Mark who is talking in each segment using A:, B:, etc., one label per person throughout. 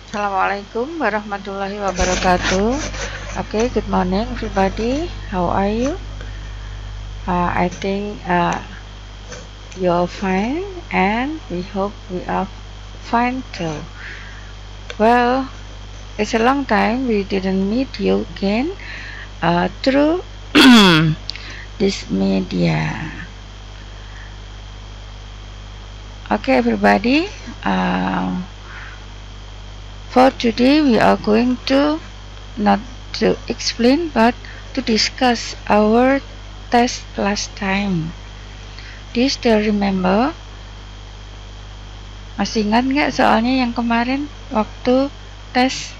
A: Assalamualaikum warahmatullahi wabarakatuh. Okay, good morning everybody. How are you? I think you're fine, and we hope we are fine too. Well, it's a long time we didn't meet you again through this media. Okay, everybody. For today, we are going to not to explain but to discuss our test last time. Do you still remember? Masih ingat nggak soalnya yang kemarin waktu tes?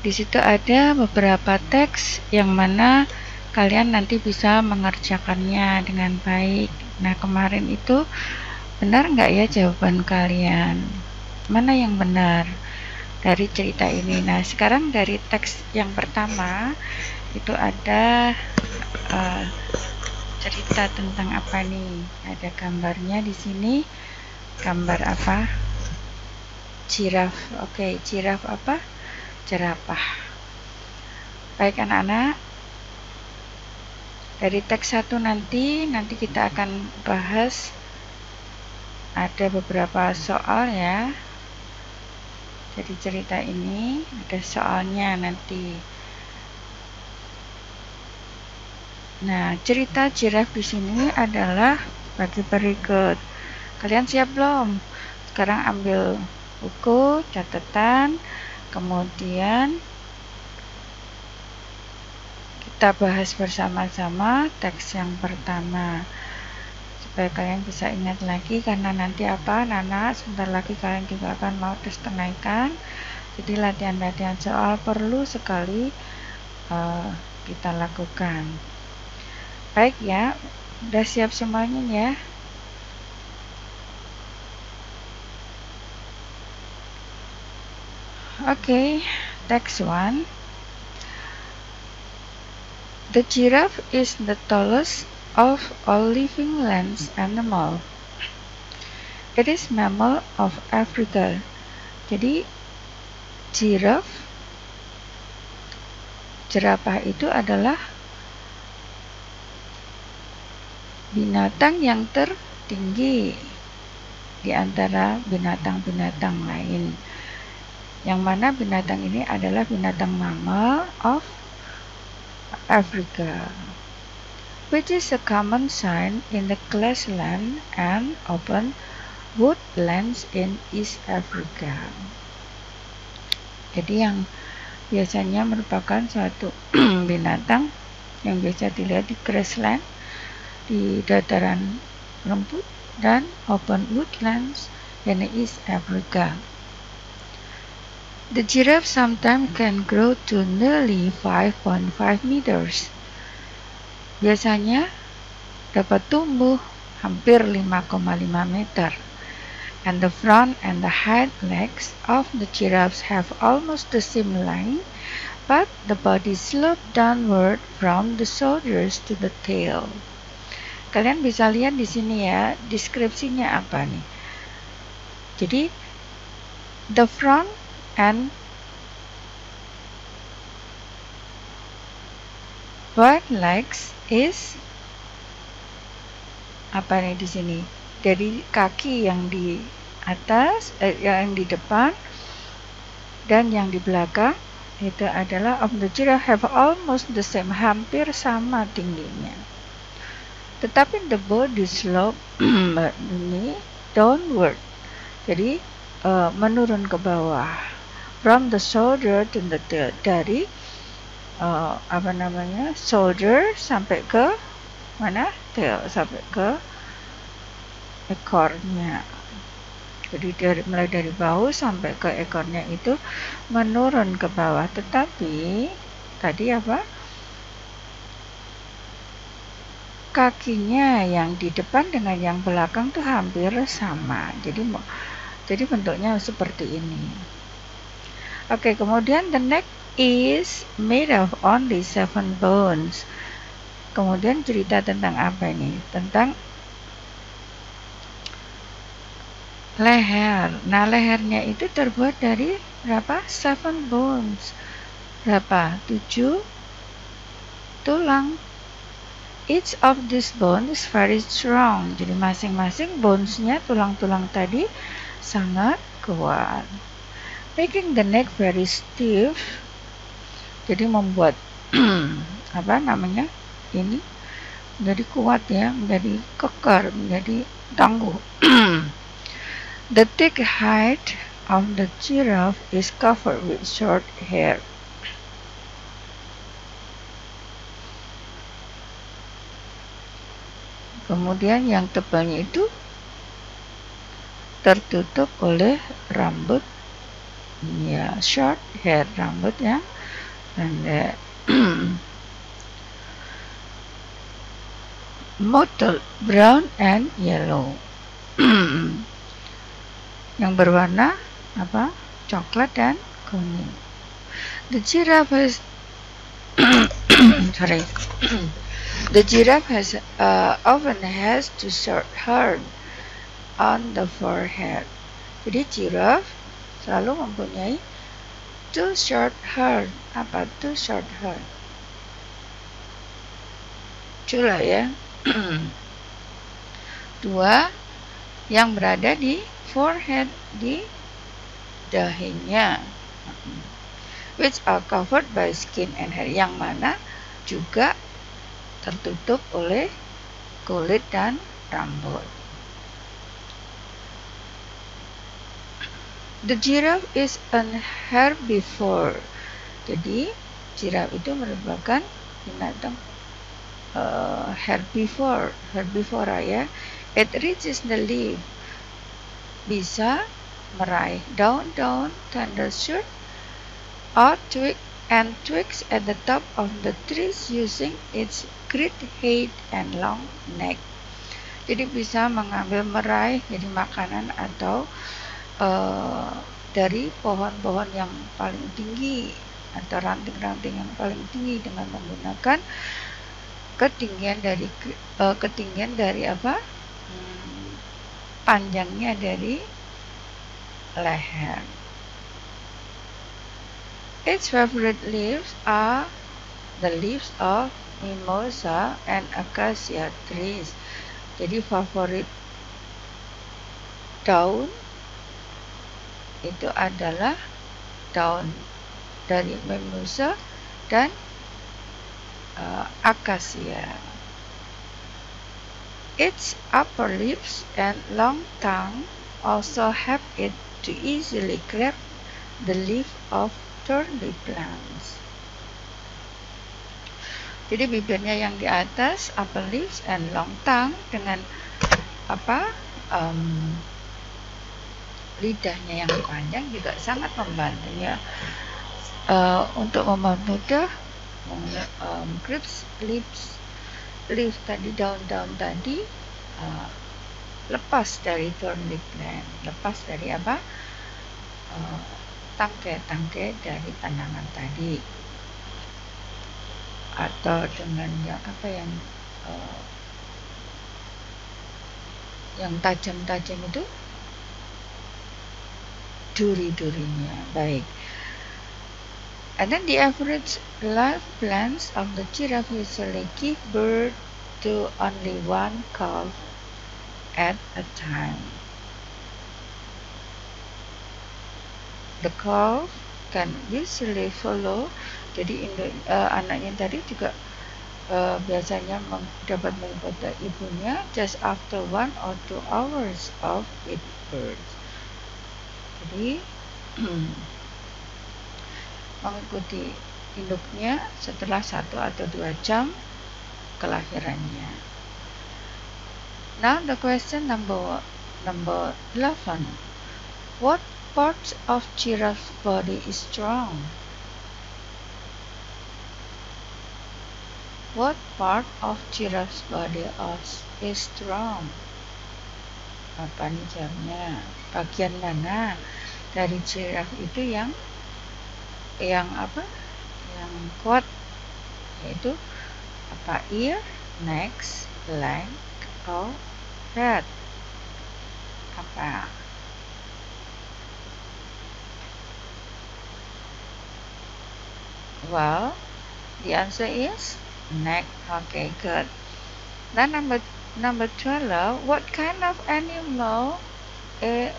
A: Di situ ada beberapa teks yang mana kalian nanti bisa mengerjakannya dengan baik. Nah, kemarin itu benar nggak ya jawaban kalian? Mana yang benar dari cerita ini? Nah, sekarang dari teks yang pertama itu ada cerita tentang apa nih? Ada gambarnya di sini. Gambar apa? Jiraf. Oke, jiraf apa? Jerapah. Baik anak-anak. Dari teks 1 nanti kita akan bahas ada beberapa soal ya. Jadi cerita ini ada soalnya nanti. Nah, cerita jiraf di sini adalah bagi berikut. Kalian siap belum? Sekarang ambil buku, catatan, kemudian kita bahas bersama-sama teks yang pertama. Supaya kalian bisa ingat lagi, karena nanti apa, Nana, sebentar lagi kalian juga akan mau tes kenaikan. Jadi latihan-latihan soal perlu sekali kita lakukan. Baik ya, udah siap semuanya ya. Okay, text 1. The giraffe is the tallest of all living land animal. It is mammal of Africa. Jadi jerapah itu adalah binatang yang tertinggi di antara binatang-binatang lain. Yang mana binatang ini adalah binatang mammal of Africa, which is a common sign in the grassland and open woodlands in East Africa. Jadi yang biasanya merupakan suatu binatang yang biasa dilihat di grassland, di dataran rumput, dan open woodlands in East Africa. The giraffe sometimes can grow to nearly 5.5 meters. Biasanya dapat tumbuh hampir 5,5 meter. And the front and the hind legs of the giraffes have almost the same length, but the body slopes downward from the shoulders to the tail. Kalian bisa lihat di sini ya, deskripsinya apa nih. Jadi the front and back legs is apa nih di sini? Dari kaki yang di atas, yang di depan dan yang di belakang itu adalah of the giraffe have almost the same, hampir sama tingginya. Tetapi the body slope ini downward, jadi menurun ke bawah. From the shoulder to the tail, dari shoulder sampai ke mana? Tail, sampai ke ekornya. Jadi mulai dari bahu sampai ke ekornya itu menurun ke bawah. Tetapi tadi apa? Kakinya yang di depan dengan yang belakang tuh hampir sama. Jadi bentuknya seperti ini. Oke, kemudian the neck is made of only 7 bones. Kemudian cerita tentang apa ini? Tentang leher. Nah, lehernya itu terbuat dari berapa? 7 bones. Berapa? 7 tulang. Each of these bones is very strong. Jadi masing-masing bones-nya, tulang-tulang tadi sangat kuat. Making the neck very stiff. Jadi membuat apa namanya? Ini menjadi kuat ya, menjadi kekar, menjadi tangguh. The thick hide of the giraffe is covered with short hair. Kemudian yang tebalnya itu tertutup oleh rambut, ya, short hair, rambut yang pendek. Mottled brown and yellow. Yang berwarna apa? Coklat dan kuning. The giraffe has sorry. The giraffe often has two short hair on the forehead. Jadi giraffe selalu mempunyai two short hair. Apa two short hair? Cula ya. Dua yang berada di forehead, di dahinya, which are covered by skin and hair, yang mana juga tertutup oleh kulit dan rambut. The giraffe is an herbivore. Jadi giraffe itu merupakan binatang herbivora ya. It reaches the leaf, bisa meraih daun-daun, tender shoot, or twigs at the top of the trees using its great head and long neck. Jadi bisa mengambil, meraih jadi makanan atau dari pohon-pohon yang paling tinggi atau ranting-ranting yang paling tinggi dengan menggunakan ketinggian dari apa? Panjangnya dari leher. Its favorite leaves are the leaves of mimosa and acacia trees. Jadi favorit daun itu adalah daun dari mimosa dan acacia. Its upper lips and long tongue also help it to easily grab the leaf of thorny plants. Jadi bibirnya yang di atas, upper lips and long tongue, dengan apa? Lidahnya yang panjang juga sangat membantu ya, untuk mempermudah grasp leaf tadi, daun-daun tadi lepas dari thorny plant, lepas dari apa? Tangkai-tangkai dari tanaman tadi, atau dengan yang apa, yang tajam-tajam itu duri-durinya. Baik. And then the average life plans of the giraffe usually give birth to only one calf at a time. The calf can usually follow. Jadi anaknya tadi juga biasanya dapat mengikuti ibunya just after 1 or 2 hours of its birth. Jadi mengikuti induknya setelah 1 atau 2 jam kelahirannya. Now the question number 11. What parts of giraffe's body is strong? What part of giraffe's body is strong? Apa nih jawabnya? Bagian mana dari giraffe itu yang apa? Yang kuat, yaitu apa? Ear, neck, leg, or head? Apa? Well, the answer is neck. Okay, good. Then number 12. What kind of animal? eh,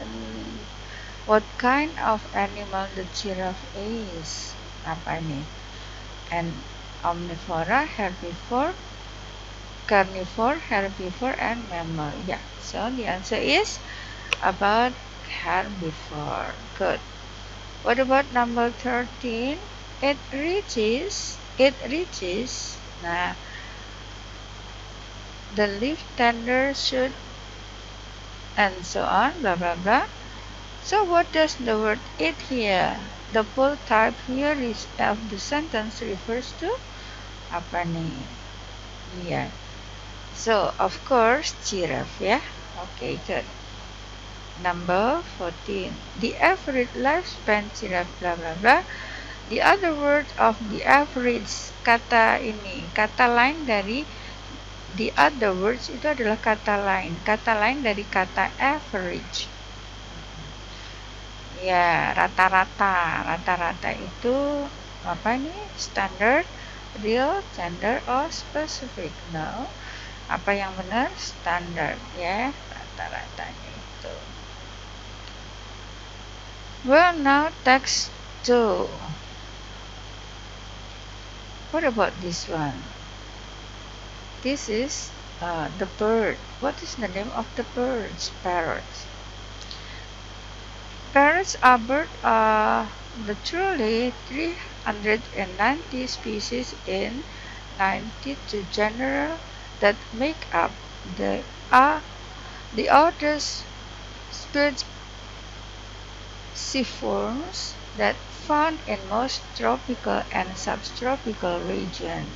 A: what kind of animal the giraffe is? Apa ini? And omnivora, herbivore, carnivore, herbivore, and mammal. Yeah. So the answer is about herbivore. Good. What about number 13? It reaches. Nah, the leaf tender should, and so on, blah blah blah. So what does the word it here? The full type here is of the sentence refers to apa nih? Yeah. So of course giraffe, yeah. Okay, good. Number 14. The average lifespan giraffe, blah blah blah. The other word of the average, kata ini, kata lain dari the other words itu adalah kata lain dari kata average. Ya, rata-rata itu apa nih? Standard, real, standard, or specific? No. Apa yang benar? Standard, ya, rata-ratanya itu. Well, now text 2. What about this one? This is the bird. What is the name of the birds? Parrots. Parrots are birds literally 390 species in 92 genera that make up the oldest species that found in most tropical and subtropical regions.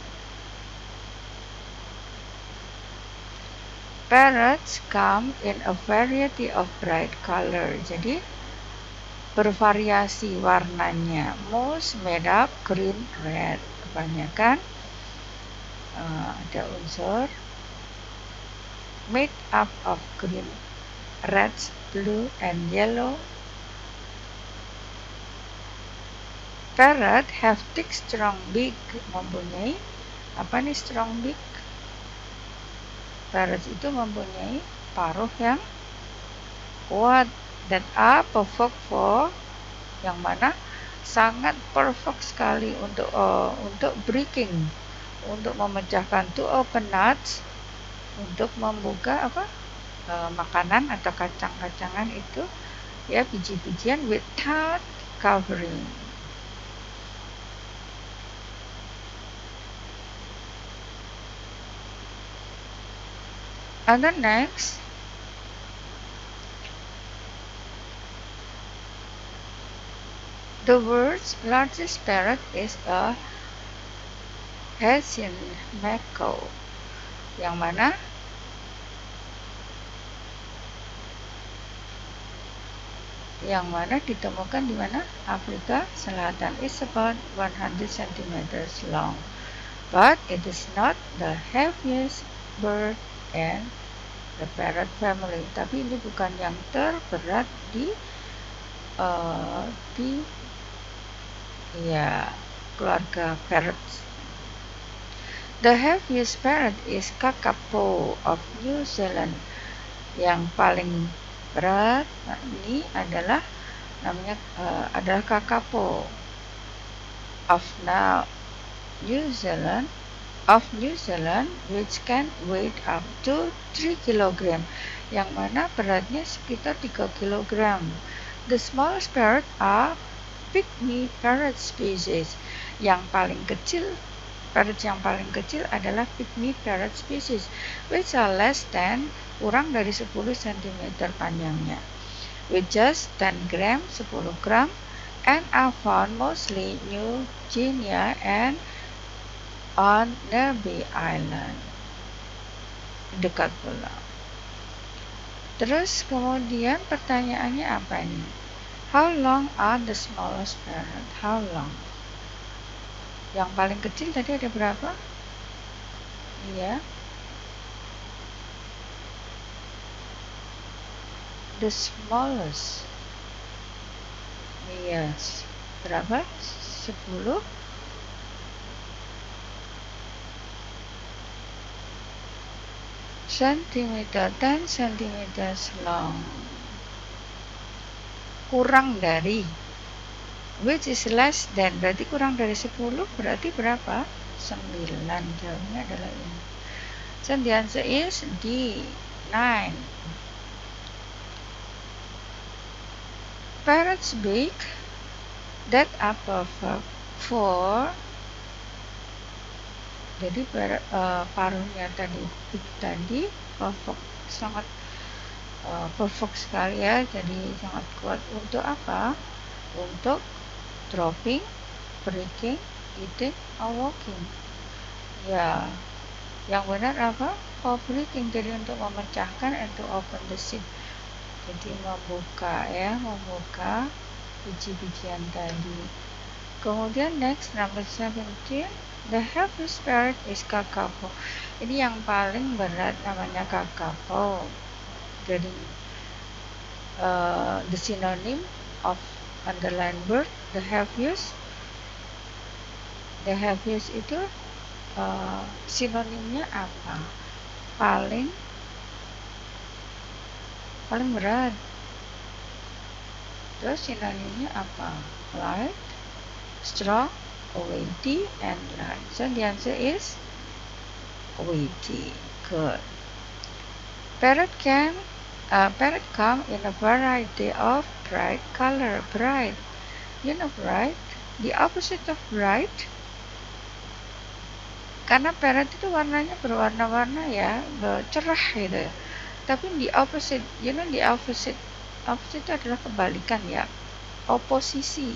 A: Parrots come in a variety of bright color. Jadi bervariasi warnanya. Most made up green, red. Kebanyakan ada unsur made up of green, red, blue, and yellow. Parrot have thick, strong beak. Mempunyai apa nih strong beak? Parrot itu mempunyai paruh yang kuat that are perfect for, yang mana sangat perfect sekali untuk breaking, untuk memecahkan, to open nuts, untuk membuka makanan atau kacang-kacangan itu, ya, biji-bijian, without covering. And then next, the world's largest parrot is a Hessian macaw, yang mana ditemukan di mana? Afrika Selatan. Is about 100 cm long, but it is not the heaviest bird in the parrot family. Tapi ini bukan yang terberat di keluarga parrots. The heaviest parrot is kakapo of New Zealand. Yang paling berat ini adalah adalah kakapo of New Zealand, which can weigh up to 3 kg, yang mana beratnya sekitar 3 kg. The smallest parrot are pygmy parrot species. Parrot yang paling kecil adalah pygmy parrot species, which are less than, kurang dari 10 cm panjangnya, with just 10 gram, 10 gram, and are found mostly New Guinea and on Nevis Island, dekat pulau. Terus kemudian pertanyaannya apa ini? How long are the smallest parrot? How long? Yang paling kecil tadi ada berapa? Iya. The smallest. Yes. Berapa? 10 centimeter, 10 centimeters long. Kurang dari, which is less than, berarti kurang dari 10, berarti berapa? 9. Jawabnya adalah ini. So the answer is D, 9. Parrots bake that apple for, jadi paruhnya tadi perfect, sangat perfect sekali ya, jadi sangat kuat untuk apa? Untuk dropping, breaking, eating, or walking. Ya, yang benar apa? For breaking, jadi untuk memecahkan, and to open the seed, jadi membuka ya, membuka biji-bijian tadi. Kemudian next, number 17, the heaviest parrot is kakapo. Ini yang paling berat, namanya kakapo. Jadi the synonym of underlined bird, the heaviest itu sinonimnya apa? Paling berat. Terus sinonimnya apa? Light, strong, weighty, and light. So the answer is weighty. Good. Parrot come in a variety of bright color. Bright, you know bright, the opposite of bright. Karena parrot itu warnanya berwarna-warna ya, cerah gitu. Tapi the opposite, you know the opposite itu adalah kebalikan ya, oposisi.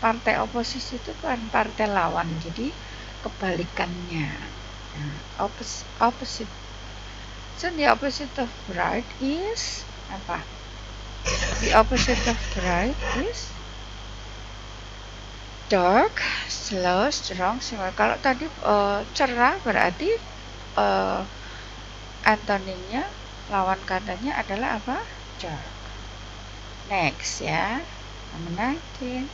A: Partai oposisi itu kan partai lawan, jadi kebalikannya. Opposite. So the opposite of bright is apa? The opposite of bright is dark, slow, strong, small. Kalau tadi cerah berarti antonimnya, lawan katanya adalah apa? Dark. Next ya, number 19.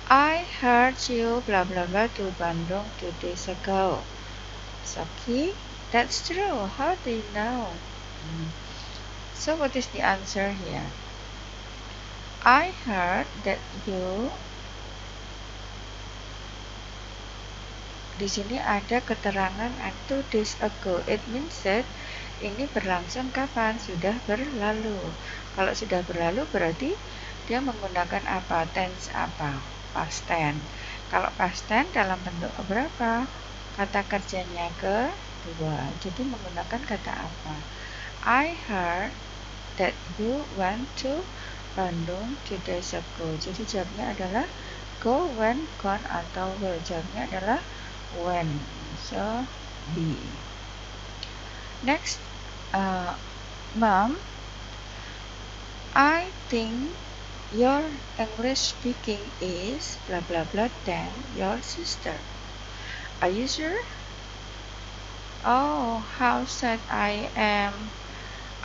A: I heard you blah blah blah to Bandung 2 days ago. Saki, that's true. How do you know? So what is the answer here? I heard that you. Di sini ada keterangan 2 days ago. It means that ini berlangsung kapan? Sudah berlalu. Kalau sudah berlalu berarti dia menggunakan apa? Tense apa? Past tense. Kalau past tense dalam bentuk berapa? Kata kerjanya kedua. Jadi menggunakan kata apa? I heard that you went to Bandung 2 days ago. Jadi jawabnya adalah go, went, gone, atau will. Jawabnya adalah when. So B. Next, Mom, I think your English speaking is blah blah blah than your sister. Are you sure? Oh, how sad I am.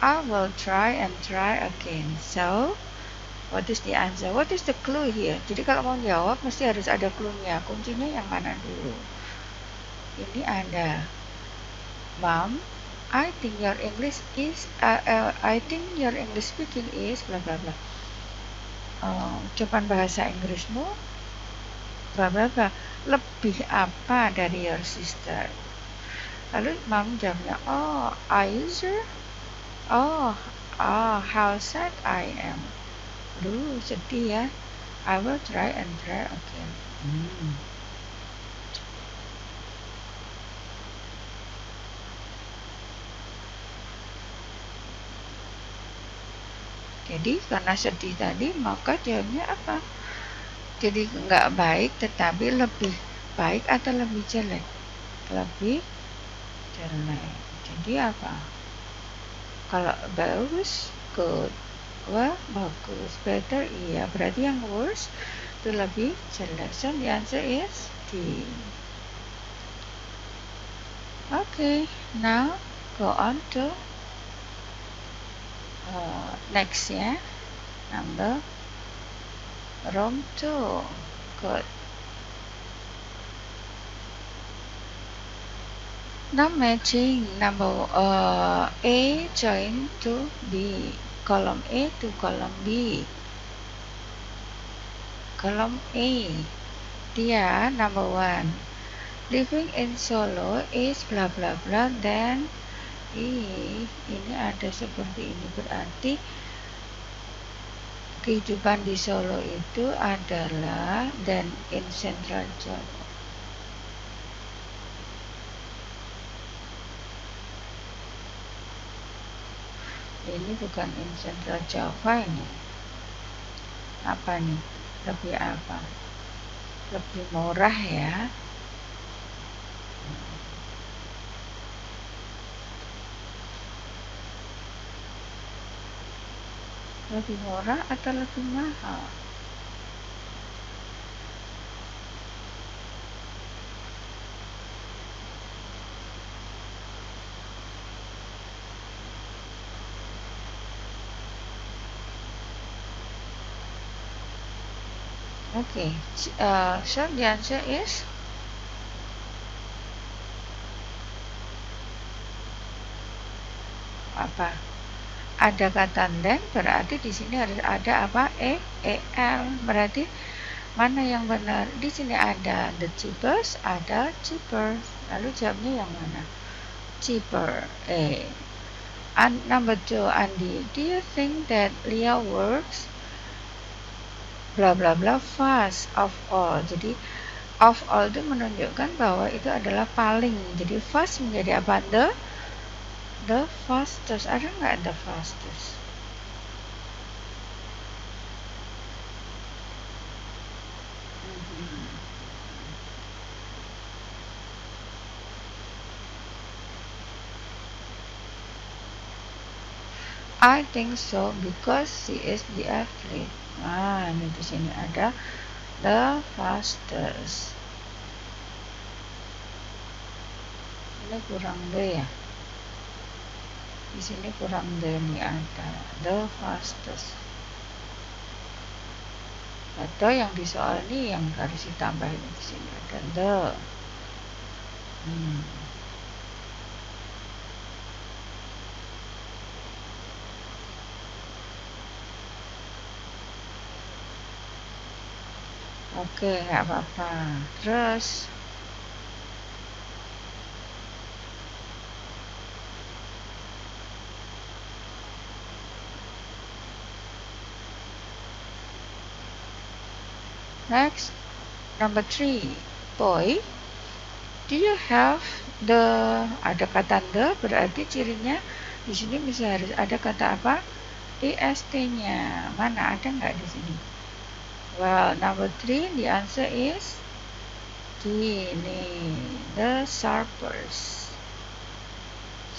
A: I will try and try again. So, what is the answer? What is the clue here? Jadi kalau mau jawab mesti harus ada clue-nya. Kuncinya yang mana dulu? Ini ada, Mom, I think your English speaking is blah blah blah. Ucapan bahasa Inggrismu blah blah blah lebih apa dari your sister? Lalu Mom jawabnya, oh, are you sure? Oh, how sad I am. Duh, sedih ya. I will try and try again. Jadi karena sedih tadi, maka jawabnya apa? Jadi nggak baik, tetapi lebih baik atau lebih jelek? Lebih jelek. Jadi apa? Kalau bagus, good. Wah, bagus. Better, iya. Berarti yang worse itu lebih jelek. So the answer is D. Okay, now go on to next ya, number room 2. Good. Now matching number A join to B, column A to column B. Column A, dia number 1. Living in Solo is bla bla bla, then ini ada seperti ini, berarti kehidupan di Solo itu adalah dan in Central Java. Ini bukan in Central Java, ini apa nih? Lebih apa? Lebih murah ya. Lebih murah atau lebih mahal? Okay, so the answer is apa? Ada kata then, berarti di sini harus ada apa? El. Berarti mana yang benar? Di sini ada the cheapest, ada cheaper. Lalu jawabnya yang mana? Cheaper. And number 2, Andi, do you think that Leah works bla bla bla fast of all? Jadi of all itu menunjukkan bahwa itu adalah paling. Jadi fast menjadi apa? The fastest. Ada nggak the fastest? I think so because she is the athlete. Nah, ini di sini ada the fastest. Ini kurang D ya. Di sini kurang D, ini ada the fastest. Atau yang di soal ini yang harus ditambahin di sini ada the. Oke, nggak apa-apa. Terus next, number 3. Boy, do you have the, ada kata the, berarti cirinya di sini bisa harus ada kata apa? est-nya. Mana ada nggak di sini? Well, number 3, the answer is D, ini the sharpers.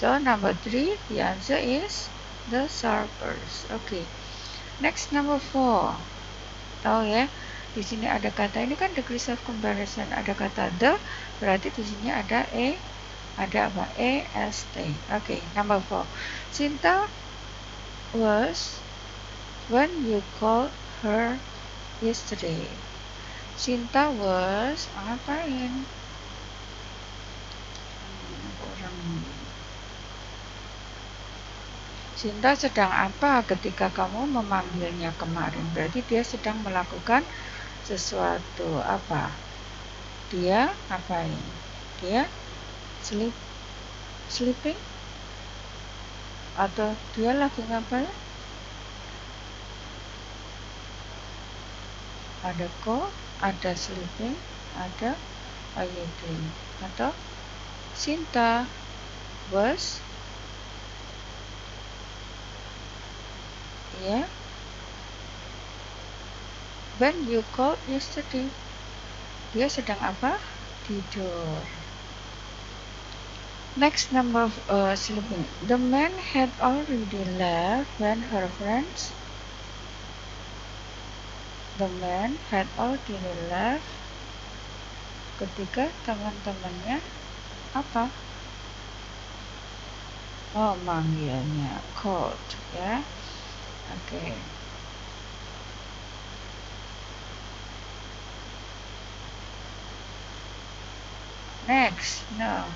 A: So number 3, the answer is the sharpers. Okay. Next, number 4. Tahu ya? Di sini ada kata, ini kan degrees of comparison, ada kata the, berarti di sini ada ada apa? est. Okay, number 4. Cinta was when you called her yesterday. Cinta was ngapain? Cinta sedang apa ketika kamu memanggilnya kemarin? Berarti dia sedang melakukan sesuatu apa? Dia ngapain? Dia sleeping? Atau dia lagi ngapain? Ada ada sleeping, ada eating. Atau Cinta was when you called yesterday. Dia sedang apa? Tidur. Next, number sleeping. The man had already left when her friends. The man had already left ketika teman-temannya apa? Oh, manggilnya called ya. Oke. Next, no.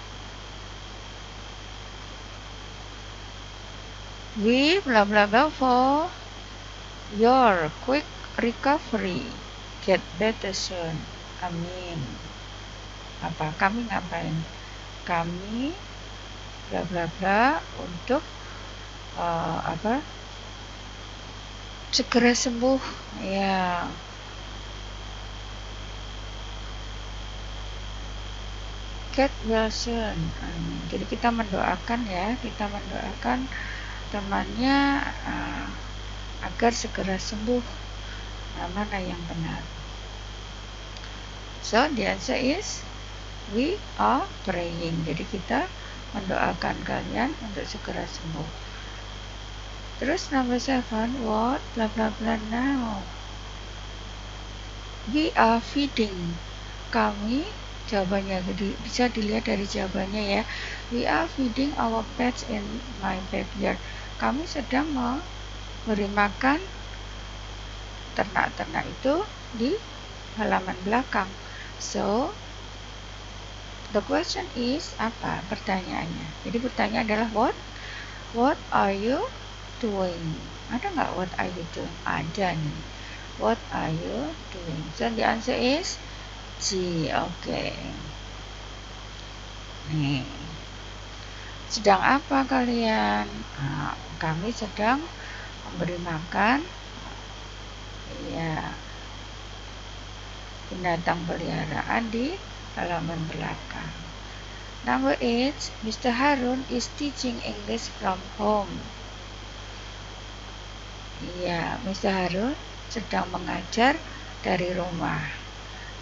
A: We blah blah blah for your quick recovery. Get better soon. Amin. Apa? Kami ngapain? Kami bla bla bla untuk apa? Segera sembuh. Ya. Get well soon. Amin. Jadi kita mendoakan ya, kita mendoakan temannya agar segera sembuh. Mana yang benar? So the answer is we are praying. Jadi kita mendoakan kalian untuk segera sembuh. Terus number 7, what bla bla bla now? We are feeding. Kami, jawabannya bisa dilihat dari jawabannya ya. We are feeding our pets in my backyard. Kami sedang memberi makan ternak-ternak itu di halaman belakang. So the question is apa pertanyaannya? Jadi pertanyaan adalah what are you doing? Ada nggak what are you doing? Ada nih. What are you doing? So the answer is C. Oke. Nih. Sedang apa kalian? Kami sedang memberi makan ya binatang peliharaan di halaman belakang. Number 8, Mr. Harun is teaching English from home. Ya, Mr. Harun sedang mengajar dari rumah.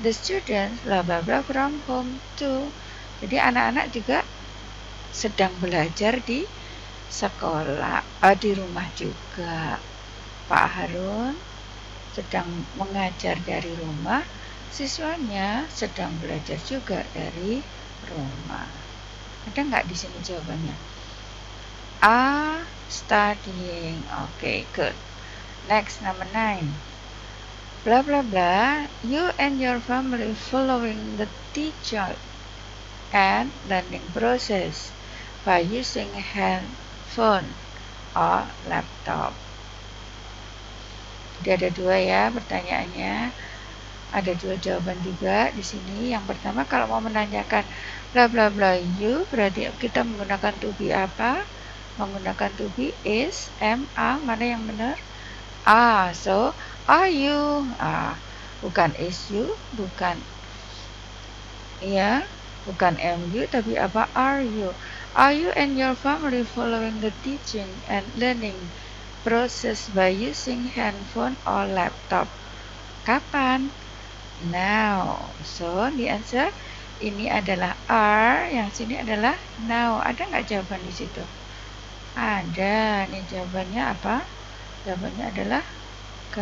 A: The students bla bla bla from home too. Jadi anak-anak juga sedang belajar di sekolah, di rumah juga. Pak Harun sedang mengajar dari rumah, siswanya sedang belajar juga dari rumah. Ada nggak di sini jawabannya? A, studying. Okay, good. Next, number 9. Blah blah blah. You and your family following the teacher and learning process by using handphone or laptop. Jadi ada dua ya pertanyaannya. Ada dua jawaban juga di sini. Yang pertama kalau mau menanyakan bla bla bla you berarti kita menggunakan to be apa? Menggunakan to be is, am, are. Mana yang benar? So are you? Bukan is you, bukan ya, bukan am you, tapi apa? Are you? Are you and your family following the teaching and learning process by using handphone or laptop? Kapan? Now. So the answer ini adalah are, yang sini adalah now. Ada nggak jawaban di situ? Ada. Nih jawabannya apa? Jawabannya adalah K.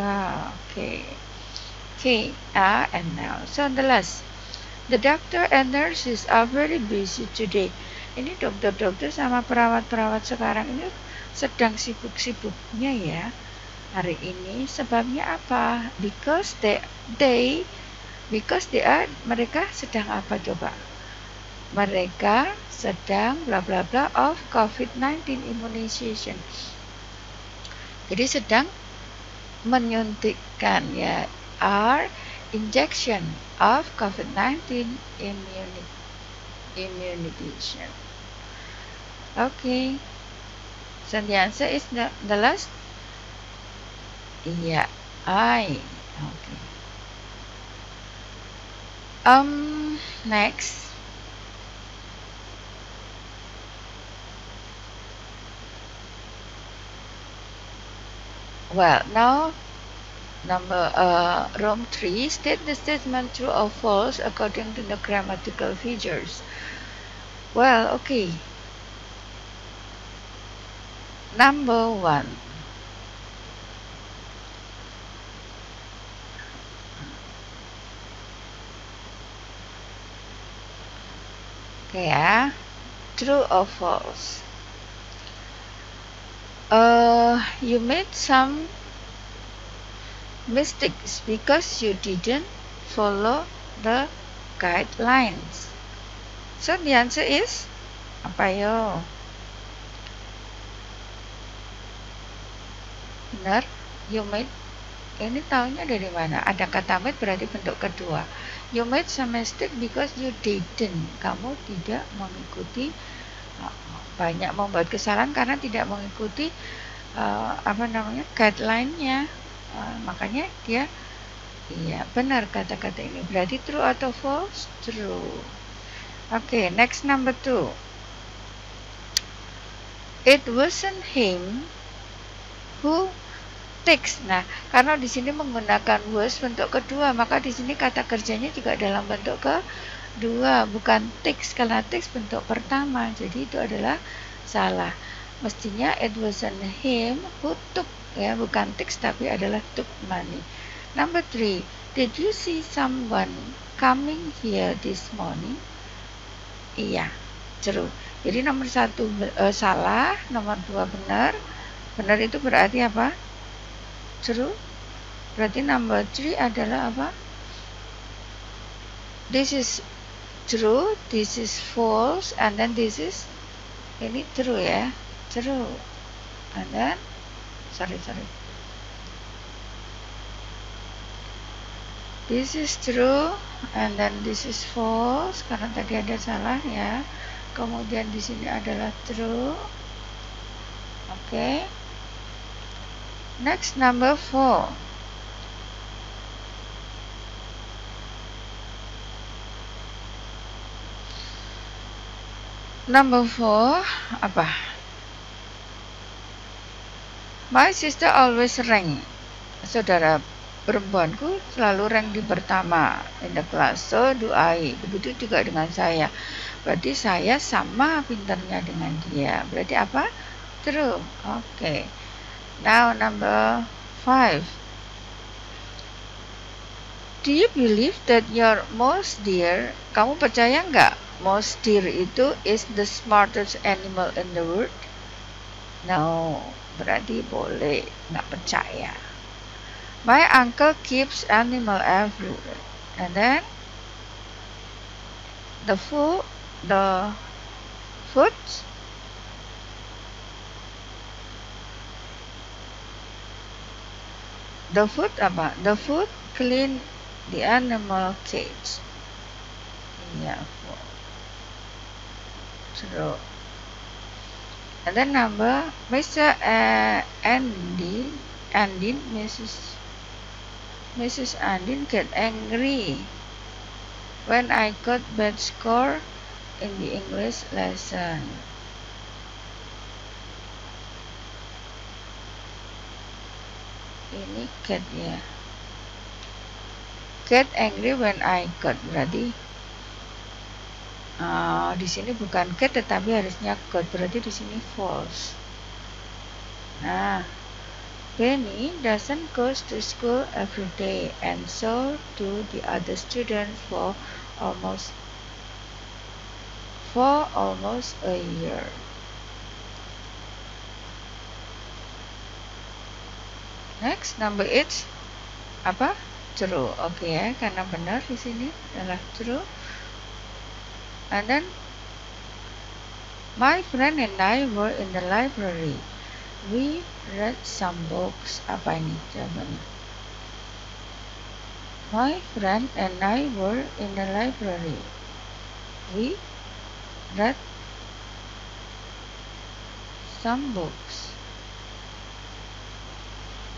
A: K, are, and now. So the last. The doctor and nurses are very busy today. Ini dokter-dokter sama perawat-perawat sekarang ini sedang sibuk-sibuknya ya hari ini. Sebabnya apa? Because mereka sedang apa coba? Mereka sedang bla bla bla of COVID-19 immunization. Jadi sedang menyuntikkan ya, are injection of COVID-19 immunization. Okay. So the answer is the last. Yeah, I. Okay. Next. Well, now Room 3, state the statement true or false according to the grammatical features. Well, okay. Number 1. Okay, true or false? You made some mistakes because you didn't follow the guidelines. So the answer is apa yo? Benar. You made, ini tahunya dari mana? Ada kata made berarti bentuk kedua. You made some mistake because you didn't. Kamu tidak mengikuti, banyak membuat kesalahan karena tidak mengikuti guideline-nya. Makanya dia, iya benar kata-kata ini. Berarti true atau false? True. Oke, next number 2. It wasn't him who takes. Nah, karena di sini menggunakan was bentuk kedua, maka di sini kata kerjanya juga dalam bentuk kedua, bukan takes. Karena takes bentuk pertama, jadi itu adalah salah. Mestinya it wasn't him who took, ya, bukan takes tapi adalah took money. Number 3, did you see someone coming here this morning? Iya, true. Jadi nomor 1 salah, nomor 2 benar. Benar itu berarti apa? True. Berarti number 3 adalah apa? This is true, this is false, and then this is, ini true ya, true. And then, sorry. This is true, and then this is false, karena tadi ada salah ya. Kemudian di sini adalah true. Oke. Next, number 4. Number 4 apa? My sister always rank. Saudara perempuanku selalu rank di pertama in the class. So do I. Begitu juga dengan saya. Berarti saya sama pintarnya dengan dia. Berarti apa? True. Oke. Now number 5. Do you believe that your mouse deer? Kamu percaya nggak mouse deer itu is the smartest animal in the world? No. Berarti boleh, nggak percaya. My uncle keeps animal everywhere. And then the food apa? The food clean the animal cage. Yeah, true. And then number, Mr. Andin, Mrs. Andin get angry when I got bad score in the English lesson. Ini get ya. Get angry when I got, berarti di sini bukan get tetapi harusnya got, berarti di sini false. Nah, Benny doesn't go to school every day, and so do the other students for almost a year. Next, number 8 apa? True. Oke ya, karena benar di sini adalah true. And then my friend and I were in the library. We read some books. Apa ini jawabannya? My friend and I were in the library. We read some books.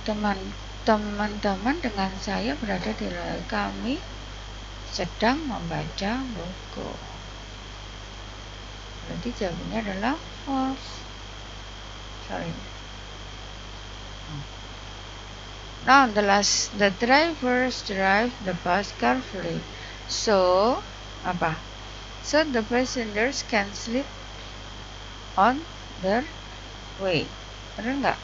A: Teman-teman dengan saya berada di library. Kami sedang membaca buku. Berarti jawabannya adalah false. Sorry. Now the drivers drive the bus carefully. So apa? So the passengers can sleep on their way. Benar nggak?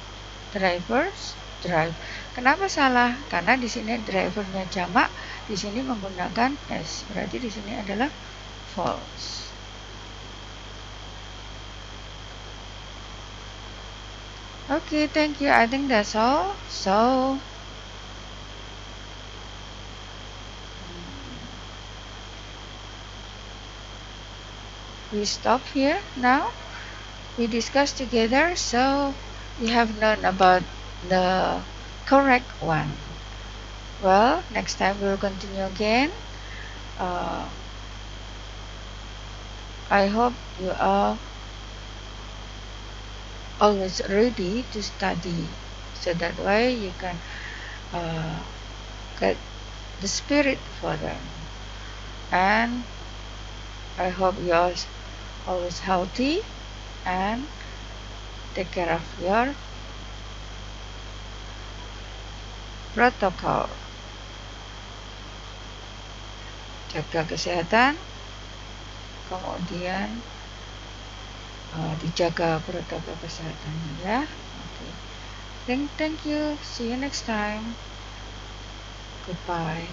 A: Drivers drive. Kenapa salah? Karena di sini drivernya jamak, di sini menggunakan s. Berarti di sini adalah false. Okay, thank you. I think that's all. So, we stop here now. We discuss together. So, we have known about the correct one. Well, next time we'll continue again. I hope you are always ready to study, so that way you can get the spirit for them. And I hope you are always healthy and take care of your protocol. Jaga kesehatan, kemudian dijaga protokol kesehatannya ya. Okay. Thank you. See you next time. Goodbye.